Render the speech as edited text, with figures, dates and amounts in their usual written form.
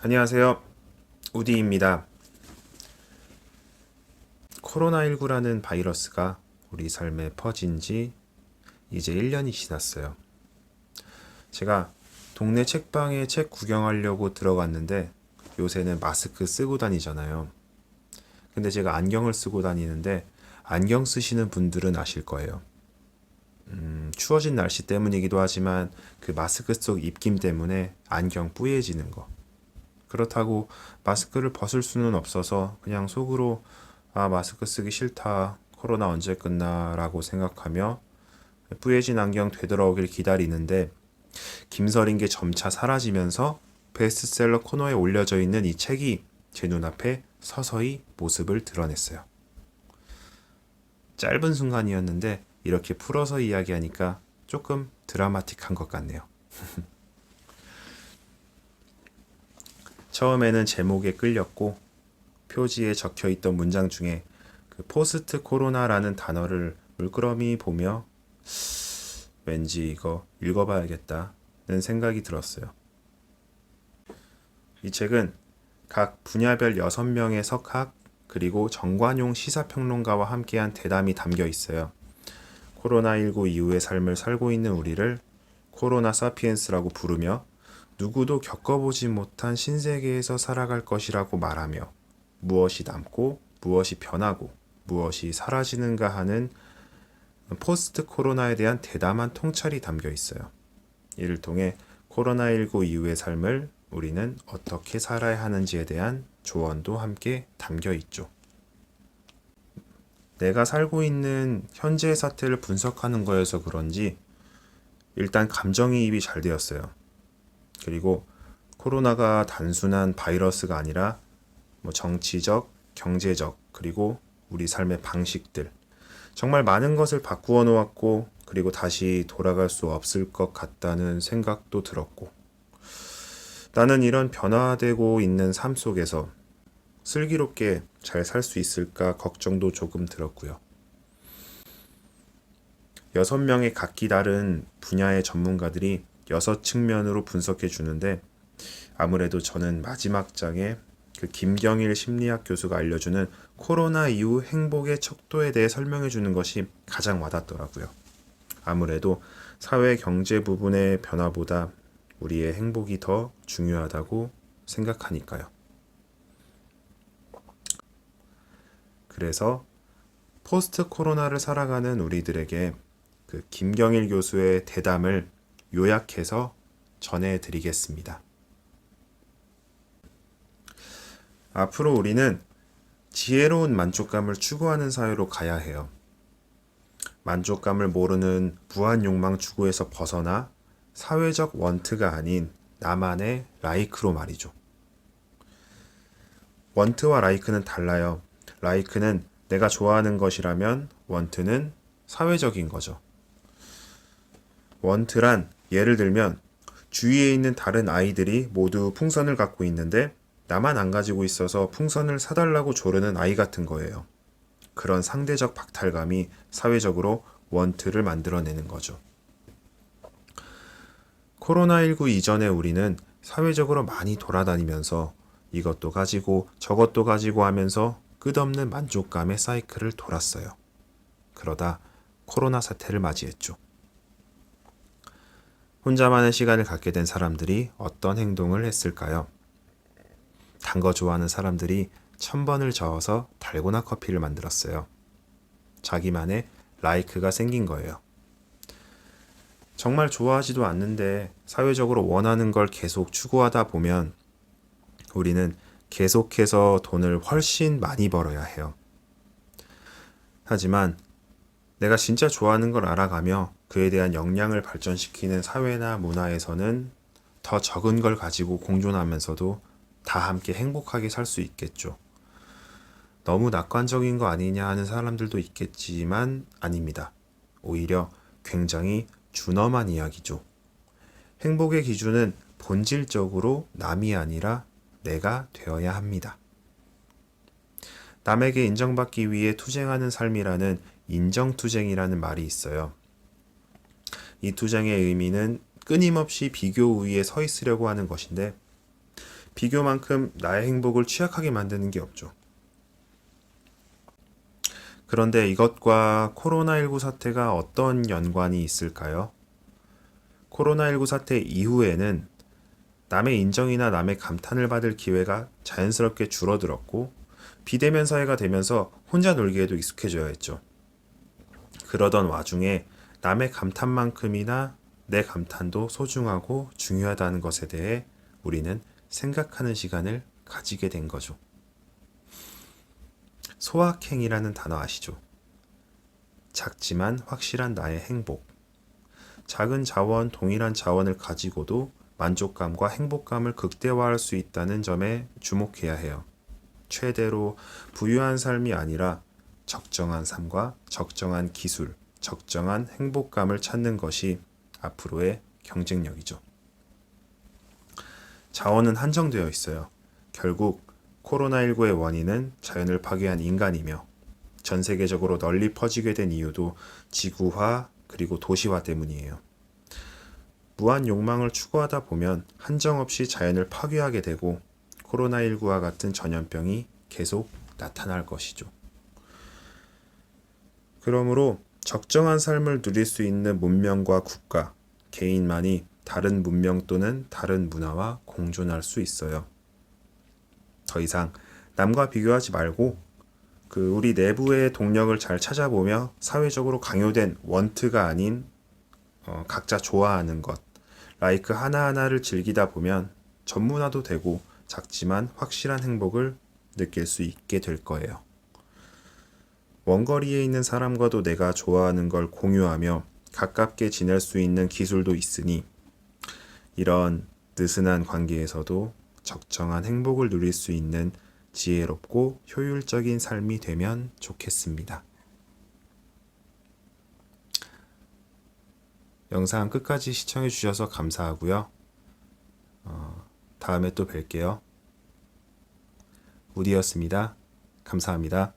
안녕하세요. 우디입니다. 코로나19라는 바이러스가 우리 삶에 퍼진 지 이제 1년이 지났어요. 제가 동네 책방에 책 구경하려고 들어갔는데 요새는 마스크 쓰고 다니잖아요. 근데 제가 안경을 쓰고 다니는데 안경 쓰시는 분들은 아실 거예요. 추워진 날씨 때문이기도 하지만 그 마스크 속 입김 때문에 안경 뿌얘지는 거. 그렇다고 마스크를 벗을 수는 없어서 그냥 속으로 마스크 쓰기 싫다. 코로나 언제 끝나? 라고 생각하며 뿌얘진 안경 되돌아오길 기다리는데 김서린 게 점차 사라지면서 베스트셀러 코너에 올려져 있는 이 책이 제 눈앞에 서서히 모습을 드러냈어요. 짧은 순간이었는데 이렇게 풀어서 이야기하니까 조금 드라마틱한 것 같네요. 처음에는 제목에 끌렸고 표지에 적혀있던 문장 중에 그 포스트 코로나라는 단어를 물끄러미 보며 왠지 이거 읽어봐야겠다는 생각이 들었어요. 이 책은 각 분야별 6명의 석학 그리고 정관용 시사평론가와 함께한 대담이 담겨 있어요. 코로나19 이후의 삶을 살고 있는 우리를 코로나 사피엔스라고 부르며 누구도 겪어보지 못한 신세계에서 살아갈 것이라고 말하며 무엇이 남고 무엇이 변하고 무엇이 사라지는가 하는 포스트 코로나에 대한 대담한 통찰이 담겨 있어요. 이를 통해 코로나19 이후의 삶을 우리는 어떻게 살아야 하는지에 대한 조언도 함께 담겨 있죠. 내가 살고 있는 현재의 사태를 분석하는 거여서 그런지 일단 감정이입이 잘 되었어요. 그리고 코로나가 단순한 바이러스가 아니라 정치적, 경제적, 그리고 우리 삶의 방식들 정말 많은 것을 바꾸어 놓았고 그리고 다시 돌아갈 수 없을 것 같다는 생각도 들었고 나는 이런 변화되고 있는 삶 속에서 슬기롭게 잘 살 수 있을까 걱정도 조금 들었고요. 6명의 각기 다른 분야의 전문가들이 6측면으로 분석해 주는데 아무래도 저는 마지막 장에 그 김경일 심리학 교수가 알려주는 코로나 이후 행복의 척도에 대해 설명해 주는 것이 가장 와닿더라고요. 아무래도 사회 경제 부분의 변화보다 우리의 행복이 더 중요하다고 생각하니까요. 그래서 포스트 코로나를 살아가는 우리들에게 그 김경일 교수의 대담을 요약해서 전해드리겠습니다. 앞으로 우리는 지혜로운 만족감을 추구하는 사회로 가야 해요. 만족감을 모르는 무한 욕망 추구에서 벗어나 사회적 원트가 아닌 나만의 라이크로 말이죠. 원트와 라이크는 달라요. 라이크는 내가 좋아하는 것이라면 원트는 사회적인 거죠. 원트란 예를 들면 주위에 있는 다른 아이들이 모두 풍선을 갖고 있는데 나만 안 가지고 있어서 풍선을 사달라고 조르는 아이 같은 거예요. 그런 상대적 박탈감이 사회적으로 원트를 만들어내는 거죠. 코로나19 이전에 우리는 사회적으로 많이 돌아다니면서 이것도 가지고 저것도 가지고 하면서 끝없는 만족감의 사이클을 돌았어요. 그러다 코로나 사태를 맞이했죠. 혼자만의 시간을 갖게 된 사람들이 어떤 행동을 했을까요? 단 거 좋아하는 사람들이 1000번을 저어서 달고나 커피를 만들었어요. 자기만의 라이크가 생긴 거예요. 정말 좋아하지도 않는데 사회적으로 원하는 걸 계속 추구하다 보면 우리는 계속해서 돈을 훨씬 많이 벌어야 해요. 하지만 내가 진짜 좋아하는 걸 알아가며 그에 대한 역량을 발전시키는 사회나 문화에서는 더 적은 걸 가지고 공존하면서도 다 함께 행복하게 살 수 있겠죠. 너무 낙관적인 거 아니냐 하는 사람들도 있겠지만 아닙니다. 오히려 굉장히 준엄한 이야기죠. 행복의 기준은 본질적으로 남이 아니라 내가 되어야 합니다. 남에게 인정받기 위해 투쟁하는 삶이라는 인정투쟁이라는 말이 있어요. 이 투쟁의 의미는 끊임없이 비교 우위에 서 있으려고 하는 것인데 비교만큼 나의 행복을 취약하게 만드는 게 없죠. 그런데 이것과 코로나19 사태가 어떤 연관이 있을까요? 코로나19 사태 이후에는 남의 인정이나 남의 감탄을 받을 기회가 자연스럽게 줄어들었고 비대면 사회가 되면서 혼자 놀기에도 익숙해져야 했죠. 그러던 와중에 남의 감탄만큼이나 내 감탄도 소중하고 중요하다는 것에 대해 우리는 생각하는 시간을 가지게 된 거죠. 소확행이라는 단어 아시죠? 작지만 확실한 나의 행복. 작은 자원, 동일한 자원을 가지고도 만족감과 행복감을 극대화할 수 있다는 점에 주목해야 해요. 최대로 부유한 삶이 아니라 적정한 삶과 적정한 기술, 적정한 행복감을 찾는 것이 앞으로의 경쟁력이죠. 자원은 한정되어 있어요. 결국 코로나19의 원인은 자연을 파괴한 인간이며 전 세계적으로 널리 퍼지게 된 이유도 지구화 그리고 도시화 때문이에요. 무한 욕망을 추구하다 보면 한정없이 자연을 파괴하게 되고 코로나19와 같은 전염병이 계속 나타날 것이죠. 그러므로 적정한 삶을 누릴 수 있는 문명과 국가, 개인만이 다른 문명 또는 다른 문화와 공존할 수 있어요. 더 이상 남과 비교하지 말고 우리 내부의 동력을 잘 찾아보며 사회적으로 강요된 원트가 아닌 각자 좋아하는 것, 라이크 하나하나를 즐기다 보면 전문화도 되고 작지만 확실한 행복을 느낄 수 있게 될 거예요. 먼 거리에 있는 사람과도 내가 좋아하는 걸 공유하며 가깝게 지낼 수 있는 기술도 있으니 이런 느슨한 관계에서도 적정한 행복을 누릴 수 있는 지혜롭고 효율적인 삶이 되면 좋겠습니다. 영상 끝까지 시청해 주셔서 감사하고요. 다음에 또 뵐게요. 우디였습니다. 감사합니다.